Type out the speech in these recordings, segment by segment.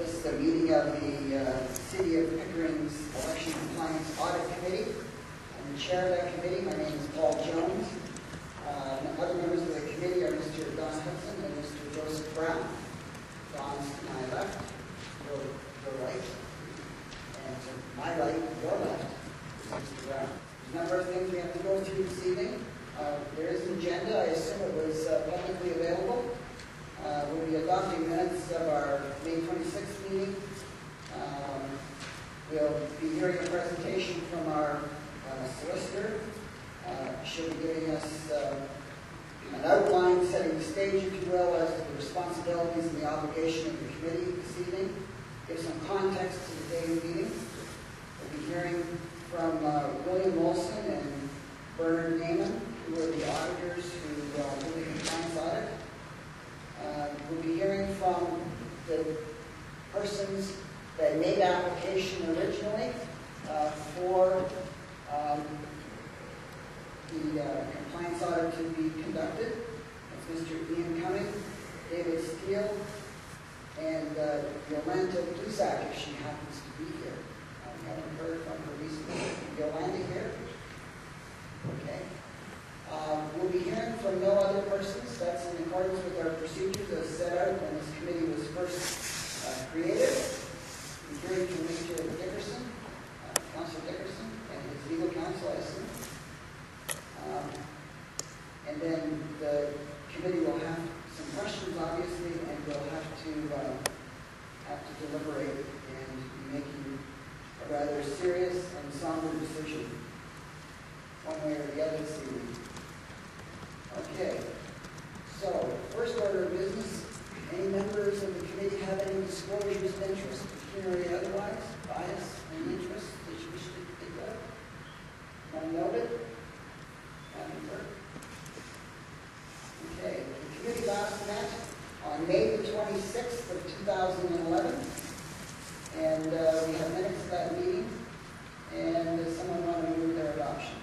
This is a meeting of the City of Pickering's Election Compliance Audit Committee. I'm the chair of that committee. My name is Paul Jones. Other members of the committee are Mr. Don Hudson and Mr. Joseph Brown. Don's to my left, your right, and to my right, your left, is Mr. Brown. There's a number of things we have to go through this evening. There is an agenda. I assume it was publicly available. We'll be adopting minutes of our May 26th meeting. We'll be hearing a presentation from our solicitor. She'll be giving us an outline, setting the stage, if you will, as to the responsibilities and the obligation of the committee this evening. Give some context to the day of the meeting. We'll be hearing from William Olson and Bernard Naiman, who are the auditors who do the compliance audit. We'll be hearing from the persons that made application originally for the compliance audit to be conducted. That's Mr. Ian Cumming, David Steele, and Yolanda Dusak, if she happens to be here. I haven't heard from her recently. Yolanda here? Okay. We'll be hearing from no other persons. That's in accordance with our procedures as set out when this committee was first created. We'll be hearing from Mr. Dickerson, Councillor Dickerson, and his legal counsel, I assume. And then the committee will have some questions, obviously, and we'll have to deliberate and be making a rather serious and somber decision, one way or the other this evening. Okay, so first order of business, any members of the committee have any disclosures of interest, pecuniary otherwise, bias, and interest that you wish to speak of? None noted? Madam Clerk? Okay, the committee last met on May the 26th of 2011, and we have minutes of that meeting, and does someone want to move their adoption?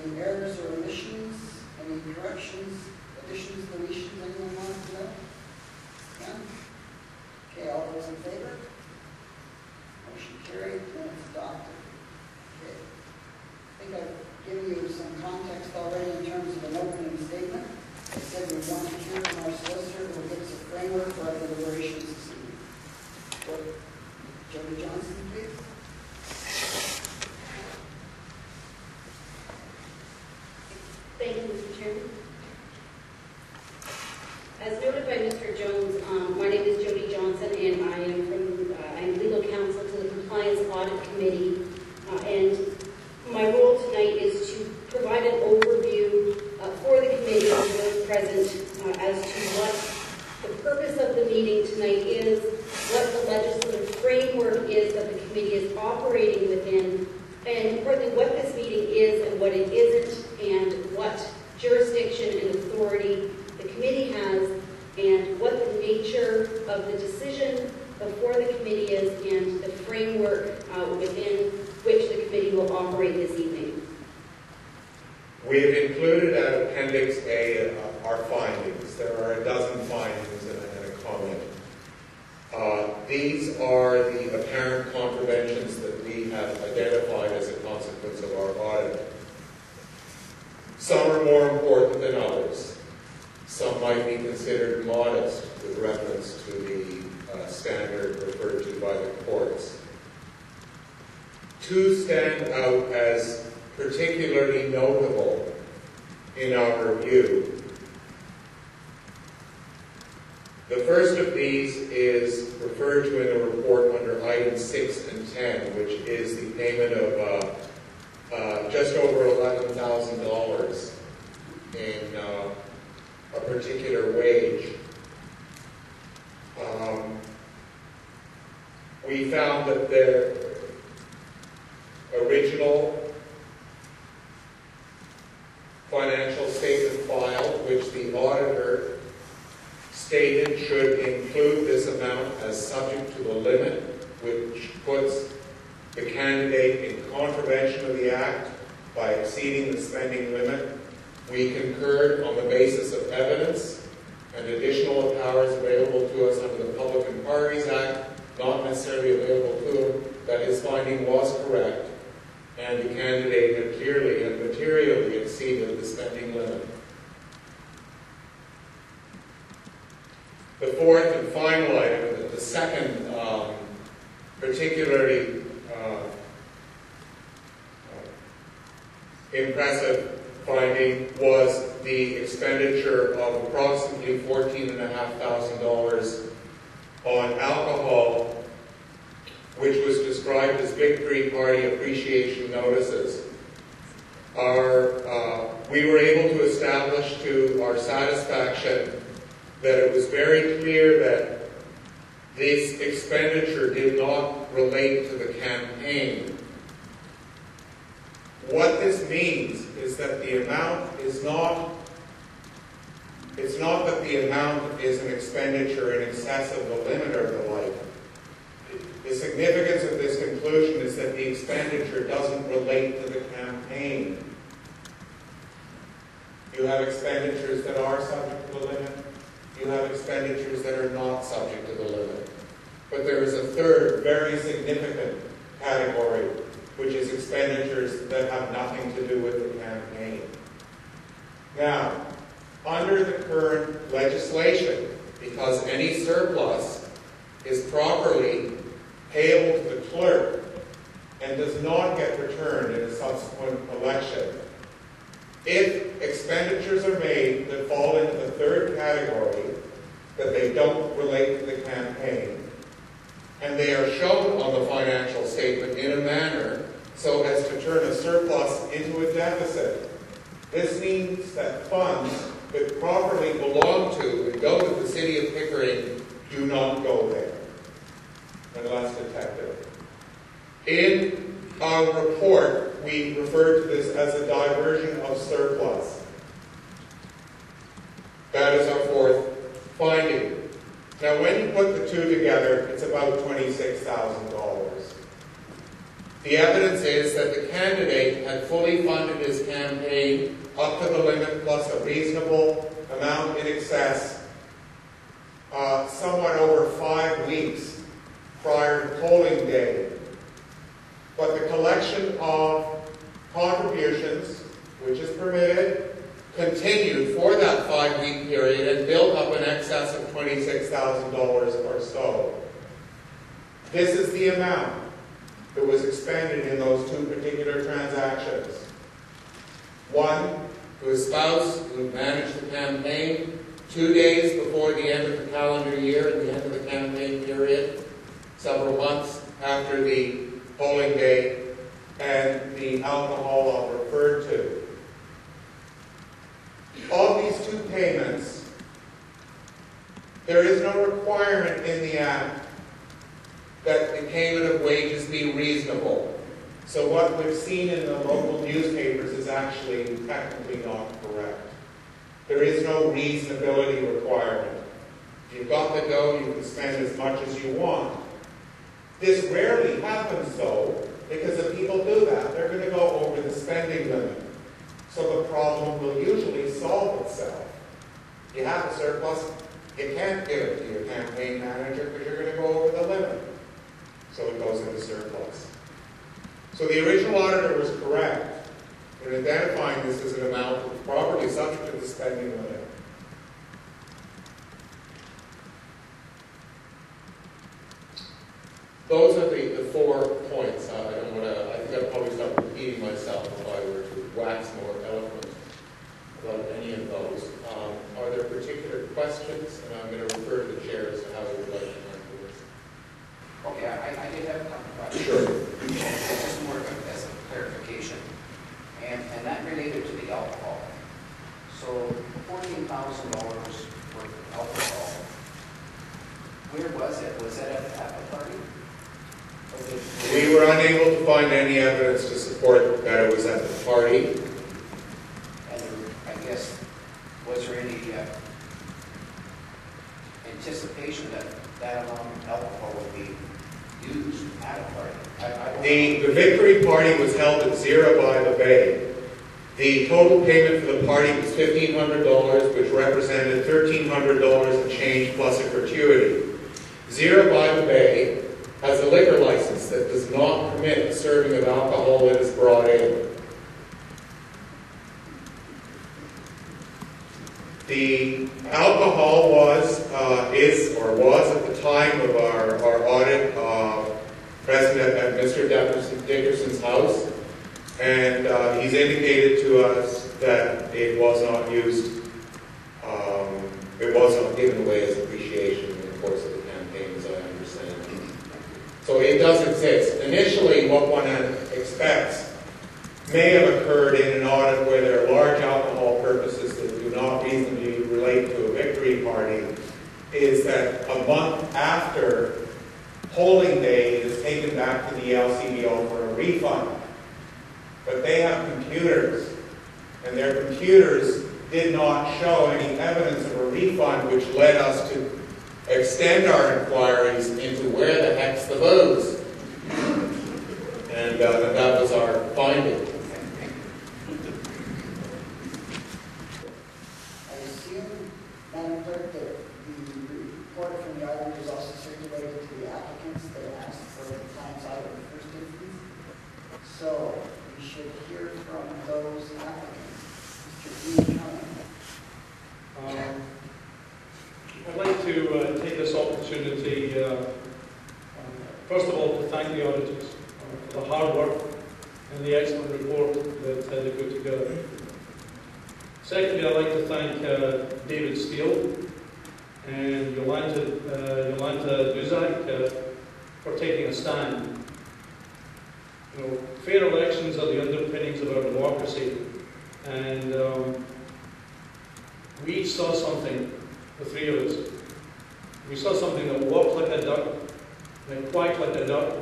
Any errors or omissions? Any corrections, additions, deletions? Anyone want to know? None? Okay, all those in favor? Motion carried, and it's adopted. Okay. I think I've given you some context already in terms of an opening statement. I said we want to hear from our solicitor who will give us a framework for our deliberations this evening. Jody Johnson, please. Thank you, Mr. Chairman. As noted by Mr. Jones, my name is Jody Johnson, and I am I'm legal counsel to the Compliance Audit Committee. And my role tonight is to provide an overview for the committee and those present as to what the purpose of the meeting tonight is, what the legislative framework is that the committee is operating within, and importantly, what this meeting is and what it isn't, and what jurisdiction and authority the committee has, and what the nature of the decision before the committee is, and the framework within which the committee will operate this evening. We have included at Appendix A our findings. There are a dozen findings and a comment. These are the apparent contraventions that we have identified as a consequence of our audit. Some are more important than others. Some might be considered modest with reference to the standard referred to by the courts. Two stand out as particularly notable in our review. The first of these is referred to in the report under items 6 and 10, which is the payment of just over $11,000 in a particular wage. We found that the original financial statement file, which the auditor stated should include this amount as subject to the limit, which puts the candidate in contravention of the Act by exceeding the spending limit, We concurred on the basis of evidence and additional powers available to us under the Public Inquiries Act, not necessarily available to him, that his finding was correct, and the candidate had clearly and materially exceeded the spending limit. The fourth and final item, the second particularly impressive finding, was the expenditure of approximately $14,500 on alcohol, which was described as victory party appreciation notices. We were able to establish to our satisfaction that it was very clear that this expenditure did not relate to the campaign. What this means is that the amount is not, it's not that the amount is an expenditure in excess of the limit or the like. The significance of this conclusion is that the expenditure doesn't relate to the campaign. You have expenditures that are subject to the limit. You have expenditures that are not subject to the limit. But there is a third, very significant category, which is expenditures that have nothing to do with the campaign. Now, under the current legislation, because any surplus is properly payable to the clerk and does not get returned in a subsequent election, if expenditures are made that fall into the third category, that they don't relate to the campaign, and they are shown on the financial statement in a manner so as to turn a surplus into a deficit, this means that funds that properly belong to and go to the city of Pickering do not go there, unless detected. In our report, we refer to this as a diversion of surplus. That is our fourth finding. Now, when you put the two together, it's about $26,000. The evidence is that the candidate had fully funded his campaign up to the limit plus a reasonable amount in excess somewhat over 5 weeks prior to polling day. But the collection of contributions, which is permitted, continued for that 5-week period and built up in excess of $26,000 or so. This is the amount that was expended in those two particular transactions. One, to his spouse who managed the campaign 2 days before the end of the calendar year and the end of the campaign period, several months after the polling day, and the alcohol I'll refer to. Of these two payments, there is no requirement in the Act that the payment of wages be reasonable. So what we've seen in the local newspapers is actually technically not correct. There is no reasonability requirement. If you've got the dough, you can spend as much as you want. This rarely happens, though, because if people do that, they're going to go over the spending limit. So the problem will usually solve itself. You have a surplus, you can't give it to your campaign manager because you're going to go over the limit. So it goes into surplus. So the original auditor was correct in identifying this as an amount that was properly subject to the spending limit. Those are the 4 points. I think I'll probably start repeating myself if I were to wax more eloquent about any of those. Are there particular questions? And I'm going to refer to the chair as to how you would like to handle this. Okay, I did have a couple of questions. Sure. Just more as a clarification. And that related to the alcohol. So $14,000 worth of alcohol. Where was it? Was that at the apple party? We were unable to find any evidence to support that it was at the party. And I guess, was there any anticipation that that amount of alcohol would be used at a party? The victory party was held at Zero by the Bay. The total payment for the party was $1,500, which represented $1,300 and change plus a gratuity. Zero by the Bay has a liquor license that does not permit the serving of alcohol that is brought in. The alcohol was at the time of our audit present at Mr. Dickerson's house, and he's indicated to us that it was not used, it was not given away as appreciation in the course of the campaign, as I understand. So it does exist. Initially, what one expects may have occurred in an audit where there are large alcohol purposes that do not reasonably relate to a victory party, is that a month after polling day it is taken back to the LCBO for a refund. But they have computers, and their computers did not show any evidence of a refund, which led us to extend our inquiries into where the heck's the booze. And that was our finding. I assume, Madam Clerk, that the report from the auditor is also circulated to the applicants that asked for the compliance audit in the first instance. So we should hear from those applicants. Mr. Dean Cohen. I'd like to take this opportunity, first of all, to thank the auditors for the hard work and the excellent report that they put together. Secondly, I'd like to thank David Steele and Yolanta Duzak for taking a stand. You know, fair elections are the underpinnings of our democracy, and we each saw something, the three of us. We saw something that walked like a duck, and it quacked like a duck,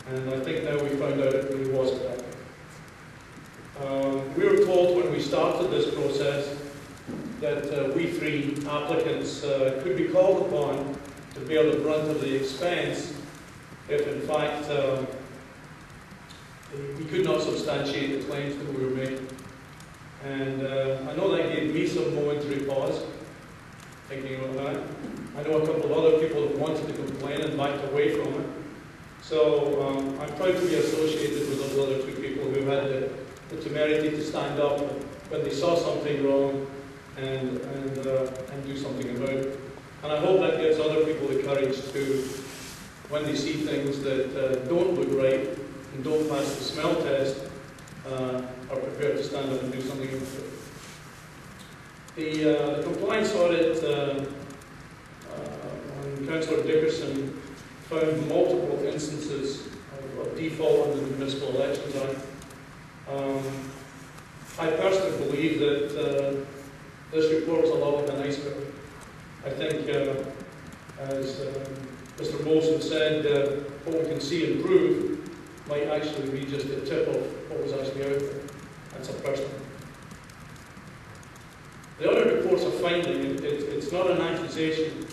and I think now we found out it really was a duck. We were told when we started this process that we three applicants could be called upon to bear the brunt of the expense if in fact we could not substantiate the claims that we were making. And I know that gave me some momentary pause, thinking about that. I know a couple of other people that wanted to complain and backed away from it. So I'm proud to be associated with those other two people who had the temerity to stand up when they saw something wrong and do something about it. And I hope that gives other people the courage to, when they see things that don't look right and don't pass the smell test, are prepared to stand up and do something about it. The compliance audit on Councillor Dickerson found multiple instances of default under the Municipal Elections Act. I personally believe that this report is a lot like an iceberg. I think, as Mr. Molson said, what we can see and prove might actually be just the tip of what was actually out there. That's a personal. The other reports are finding. It's not an accusation.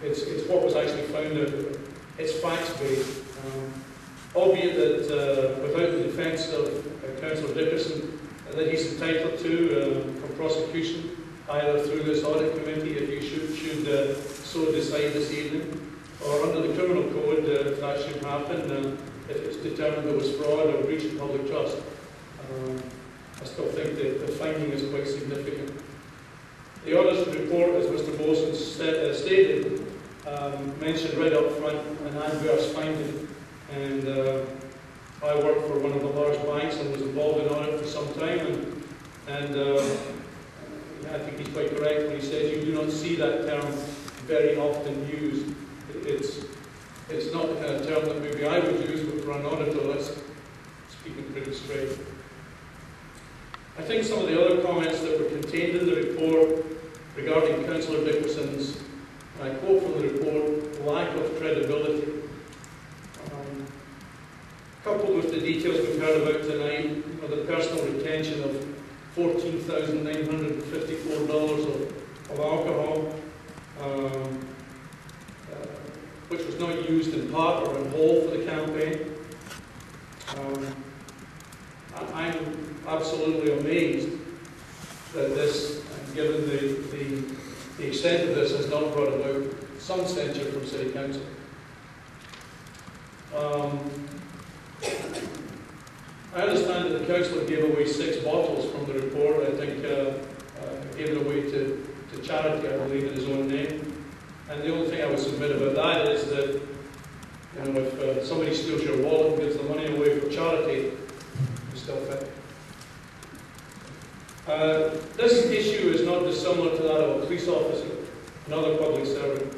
It's what was actually found out there. It's facts-based. Albeit that without the defence of Councillor Dickerson, that he's entitled to from prosecution, either through this audit committee, if you should so decide this evening, or under the criminal code, if that should happen, if it's determined there was fraud or breach of public trust. I still think that the finding is quite significant. The auditor's report, as Mr. Molson stated, mentioned right up front an adverse finding. And I worked for one of the large banks and was involved in audit for some time, and I think he's quite correct when he says you do not see that term very often used. It's not the kind of term that maybe I would use, but for an auditor, that's speaking pretty straight. I think some of the other comments that were contained in the report regarding Councillor Dickerson's, and I quote from the report, lack of credibility. Coupled with the details we've heard about tonight, the personal retention of $14,954 of alcohol, which was not used in part or in whole for the campaign. I'm absolutely amazed that this, given the extent of this, has not brought about some censure from City Council. I understand that the councillor gave away 6 bottles from the report. I think gave it away to charity, I believe, in his own name. And the only thing I would submit about that is that, you know, if somebody steals your wallet and gives the money away for charity, you still fit. This issue is not dissimilar to that of a police officer, another public servant.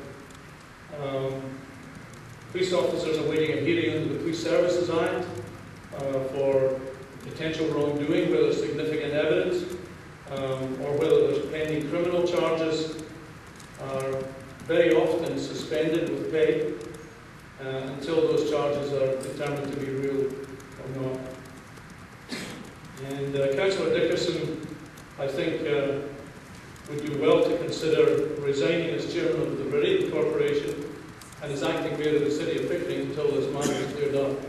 Police officers are awaiting a hearing under the Police Services Act for potential wrongdoing, whether there's significant evidence, or whether there's pending criminal charges, are very often suspended with pay until those charges are determined to be real or not. And Councillor Dickerson, I think, would do well to consider resigning as chairman of the Meridian Corporation and as acting mayor of the city of Pickering until this matter is cleared up.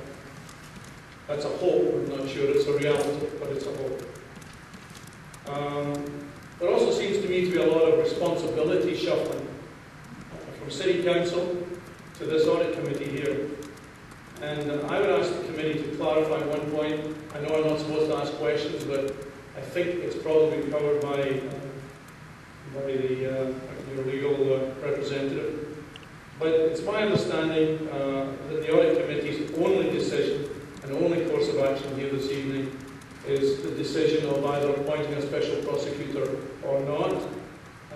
That's a hope. I'm not sure it's a reality, but it's a hope. There also seems to me to be a lot of responsibility shuffling from City Council to this audit committee here. And I would ask the committee to clarify one point. I know I'm not supposed to ask questions, but I think it's probably covered by your legal representative. But it's my understanding that the audit committee's only decision and only course of action here this evening is the decision of either appointing a special prosecutor or not,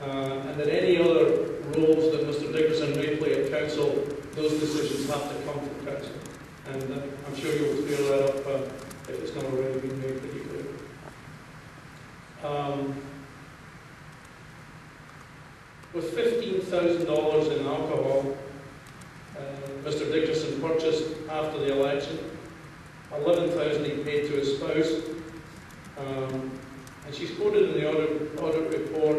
and that any other roles that Mr. Dickerson may play at council, those decisions have to come from council. And I'm sure you will clear that up if it's not already been made pretty clear. With $15,000 in alcohol, Mr. Dickerson purchased after the election. $11,000 he paid to his spouse, and she's quoted in the audit report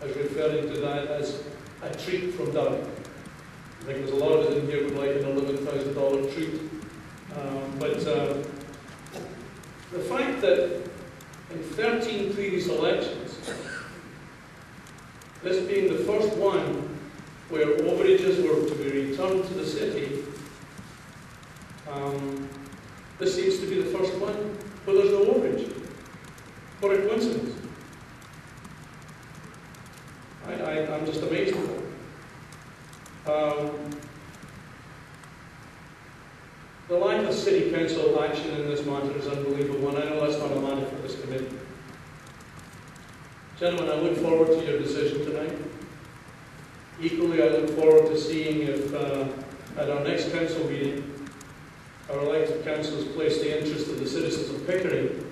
as referring to that as a treat from Doug. I think there's a lot of us in here would like an $11,000 treat. But the fact that in 13 previous elections, this being the first one where overages were to be returned to the city, this seems to be the first one where there's no overage. What a coincidence. I'm just amazed at it. The lack of City Council action in this matter is unbelievable, and I know that's not a matter for this committee. Gentlemen, I look forward to your decision tonight. Equally, I look forward to seeing if at our next council meeting, our elected councillors place the interest of the citizens of Pickering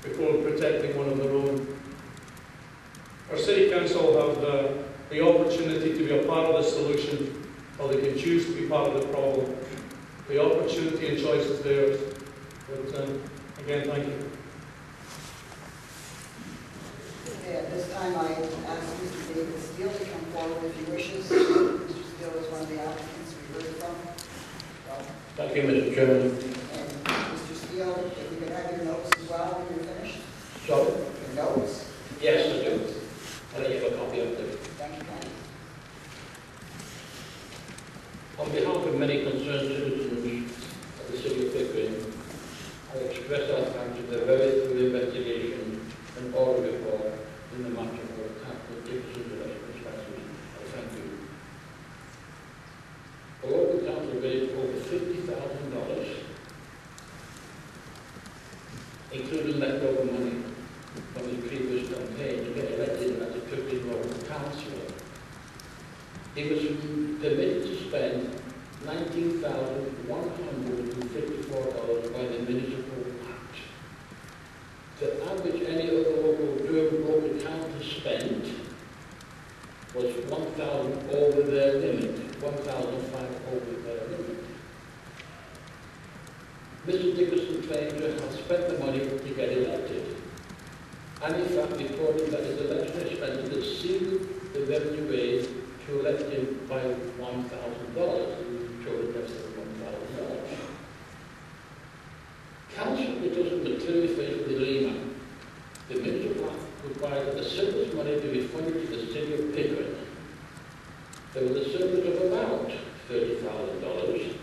before protecting one of their own. Our City Council have the opportunity to be a part of the solution, or they can choose to be part of the problem. The opportunity and choice is theirs. But again, thank you. Okay, at this time, I ask Mr. David Steele to come forward if he wishes. Mr. Steele is one of the applicants we heard from. Thank you, Mr. Chairman. And Mr. Steele, if you could have your notes as well when you're finished. Sorry? Your notes. Yes, I do. And I have a copy of them. Thank you, Kenny. On behalf of many concerned citizens of the City of Pickering, I express our thanks for the very thorough investigation and audit report in the matter of Councillor Dickerson's election strategy. I thank you. The local council raised over $50,000, including leftover money from the previous campaign to get elected as a Pickering local councillor. He was permitted to spend $19,154 by the Municipal Act. The average any other local council spent was 1,000 over their limit, 1,005 over their limit. Mr. Dickerson claimed to have spent the money to get elected, and in fact reported that his election expenses exceeded the revenue raised to elect him by $1,000. He showed a deficit of $1,000. Council, it doesn't clearly faced the dilemma. The municipal required that the surplus money be refunded to the city of Pickering. There was a surplus of about $30,000.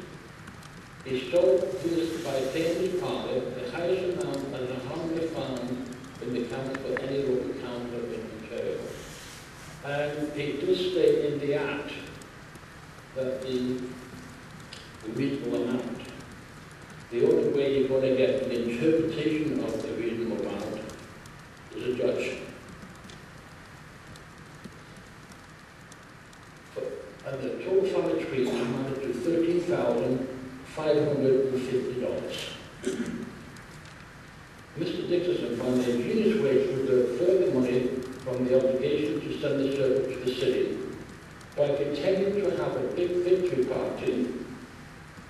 He sold this by paying his partner the highest amount as a harmony found in the county for any local council in Ontario. And it does state in the Act that the reasonable amount, the only way you're going to get an interpretation of the reasonable amount is a judge. And the total family treatment amounted to $13,550. Mr. Dixon found the ingenious way to reserve further money from the obligation to send the surplus to the city by pretending to have a big victory party,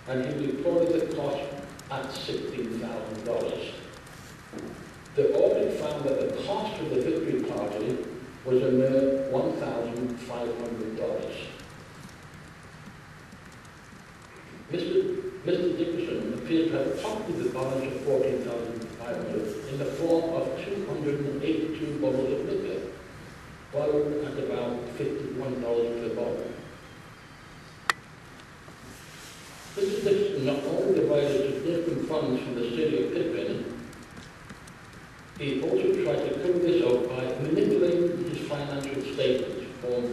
and he reported the cost at $16,000. The audit found that the cost of the victory party was a mere $1,500. Mr. Dickerson appears to have pocketed the balance of $14,500 in the form of 282 bottles of liquor, valued at about $51 per bottle. Mr. Dickerson not only divided significant funds from the city of Pickering, he also tried to cover this up by manipulating his financial statements form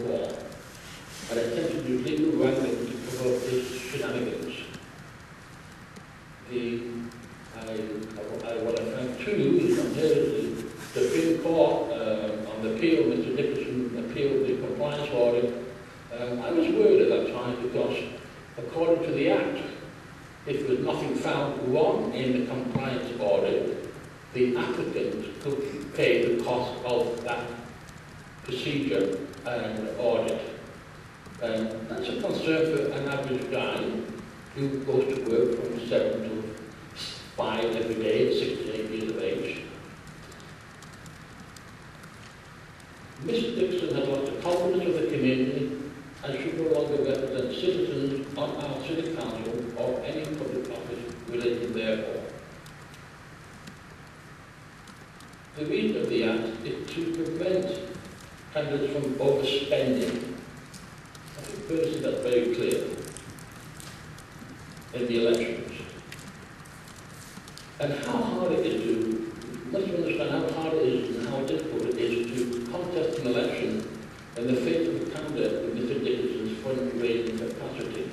and attempted to use legal wrangling to cover up his shenanigans. I want to thank two the Supreme Court on the appeal. Mr. Dickerson appealed the compliance audit. I was worried at that time because, according to the Act, if there was nothing found wrong in the compliance audit, the applicant could pay the cost of that procedure and audit. That's a concern for an average guy who goes to work from 7 to 5 every day at 68 years of age. Mr. Dixon has lost the confidence of the community and should no longer represent citizens on our city council or any public office related thereof. The reason of the Act is to prevent candidates from overspending. I think personally that's very clear in the elections. And how hard it is you must understand how hard it is and how difficult it is to contest an election in the face of a candidate with Mr. Dickinson's fundraising capacity.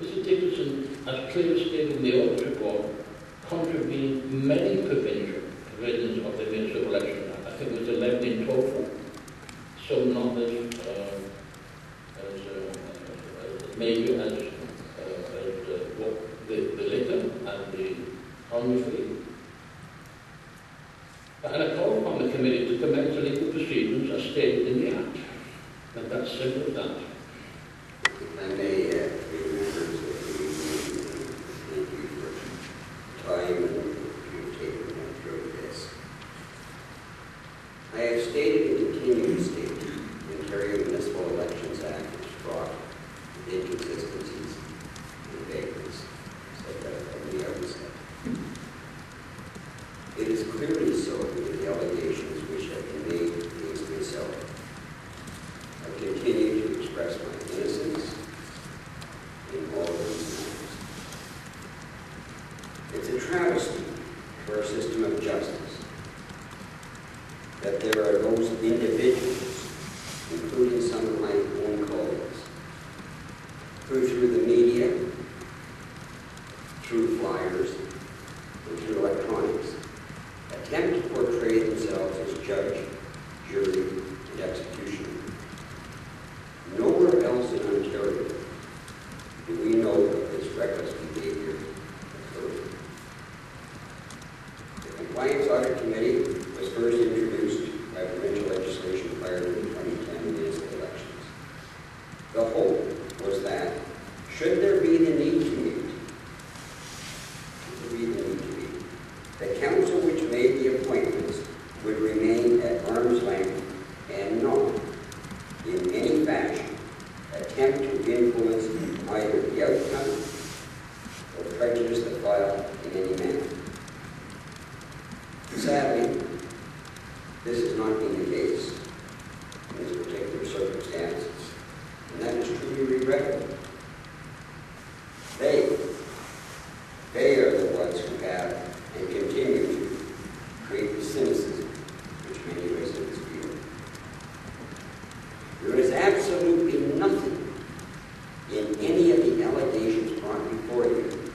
Mr. Dickinson, as clearly stated in the audit report, contravened many provisions of the municipal election act. I think it was 11 in total. Some not as major as the liquor and the honorary fee. And I call upon the committee to commence legal proceedings as stated in the Act. And that's simple as that. I may members of the meeting, thank you for time and you've taken me through this. I have stated and continue to state the Ontario Municipal Elections Act is fraught with inconsistencies and vagaries, said that from the outset. It is clearly so in the allegations which have been made against myself. I continue to express my innocence in all of these matters. It's a travesty for our system of justice that there are those individuals, including some of my own colleagues, who through the media, through flyers, and through electronics, attempt to portray themselves as judge, jury, and executioner. Nowhere else in Ontario do we know of this reckless behavior occurring. The Compliance Audit Committee was first introduced by provincial legislation prior to the 2010 municipal elections. The hope was that, should This has not been the case in these particular circumstances, and that is truly regrettable. They are the ones who have and continue to create the cynicism which many residents feel. There is absolutely nothing in any of the allegations brought before you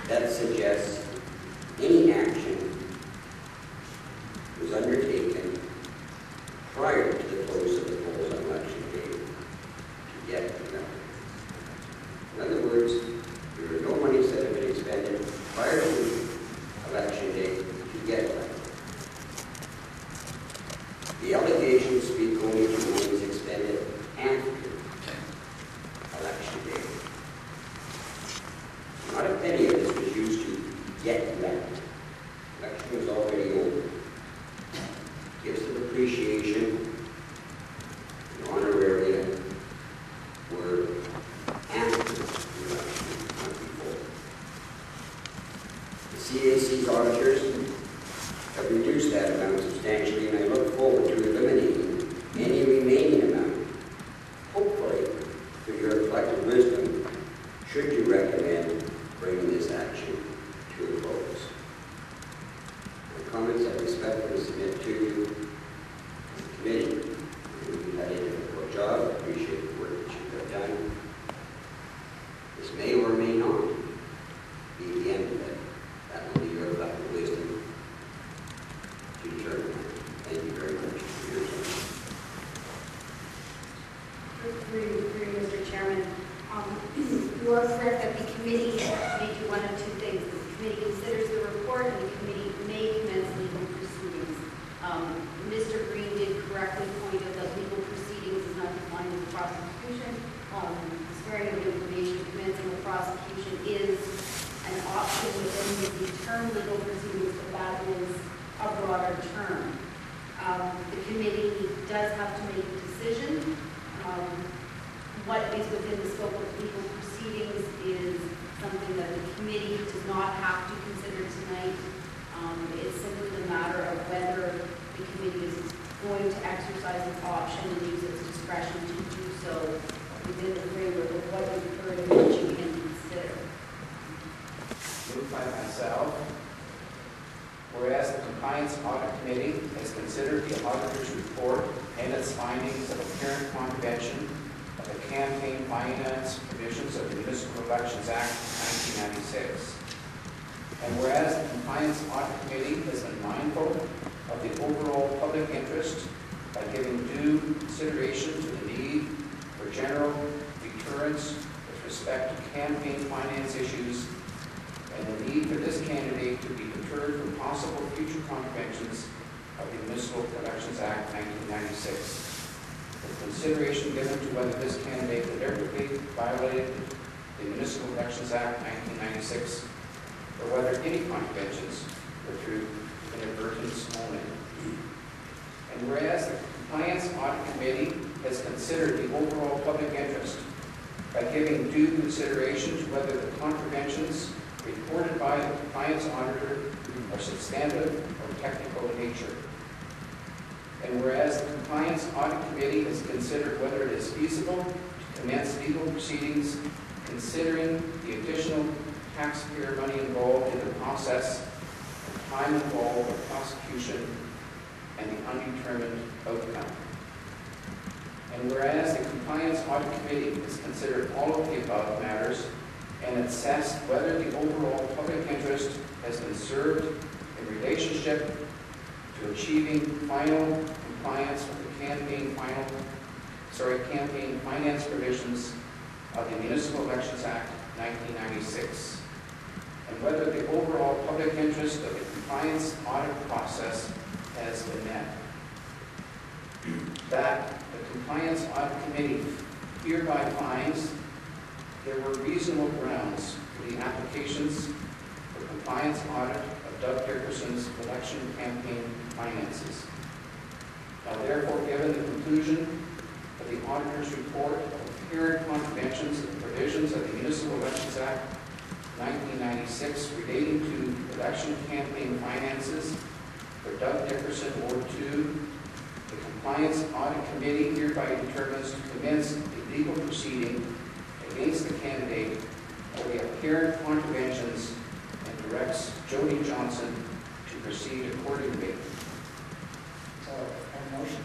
that suggests any action was undertaken prior to the close of the polls on election day to get elected. In other words, there are no monies that have been expended prior to election day to get elected. The allegations speak only to monies expended after election day. Not a penny of this was used to get elected. Election was already over. Gifts of appreciation and honoraria were after the election, not before. The CAC's auditors have reduced that amount substantially, and I look forward to eliminating any remaining amount. Hopefully, through your collective wisdom, should you recommend bringing this action to a close. The comments I respectfully submit to you as a committee. You've had a difficult job. I appreciate the work that you have done. This may or may not be the end of it. That will be your collective wisdom to determine that. Thank you very much for your time. Through Mr. Chairman, you are correct that the committee may do one of two things. The committee considers the report and the committee may commence legal proceedings. Mr. Green did correctly point out that legal proceedings is not defined as prosecution. Swearing of information commencing a prosecution is an option within the term legal proceedings, but that is a broader term. The committee does have to make a decision. What is within the scope of legal proceedings is something that the committee does not have to consider tonight. It's simply a matter of whether the committee is going to exercise its option and use its discretion to do so within the framework of what you've heard and what you can consider. Moved by myself. Whereas the Compliance Audit Committee has considered the auditor's report and its findings of apparent contravention of the campaign finance provisions of the Municipal Elections Act of 1996. And whereas the Compliance Audit Committee has been mindful of the overall public interest by giving due consideration to the need for general deterrence with respect to campaign finance issues and the need for this candidate to be deterred from possible future contraventions of the Municipal Elections Act 1996. With consideration given to whether this candidate deliberately violated the Municipal Elections Act 1996 or whether any contraventions were through inadvertence only. And whereas the Compliance Audit Committee has considered the overall public interest by giving due consideration to whether the contraventions reported by the compliance auditor are substantive or technical in nature. And whereas the Compliance Audit Committee has considered whether it is feasible to commence legal proceedings considering the additional taxpayer money involved in the process, the time involved in prosecution, and the undetermined outcome. And whereas the Compliance Audit Committee has considered all of the above matters and assessed whether the overall public interest has been served in relationship to achieving final compliance with the campaign finance provisions of the Municipal Elections Act 1996, and whether the overall public interest of the compliance audit process has been met. That the Compliance Audit Committee hereby finds there were reasonable grounds for the applications for compliance audit of Doug Dickerson's election campaign finances. Now therefore, given the conclusion of the auditor's report of apparent contraventions of the provisions of the Municipal Elections Act 1996 relating to election campaign finances for Doug Nickerson, Ward 2. The Compliance Audit Committee hereby determines to commence a legal proceeding against the candidate for the apparent contraventions and directs Jody Johnson to proceed accordingly. So, a motion.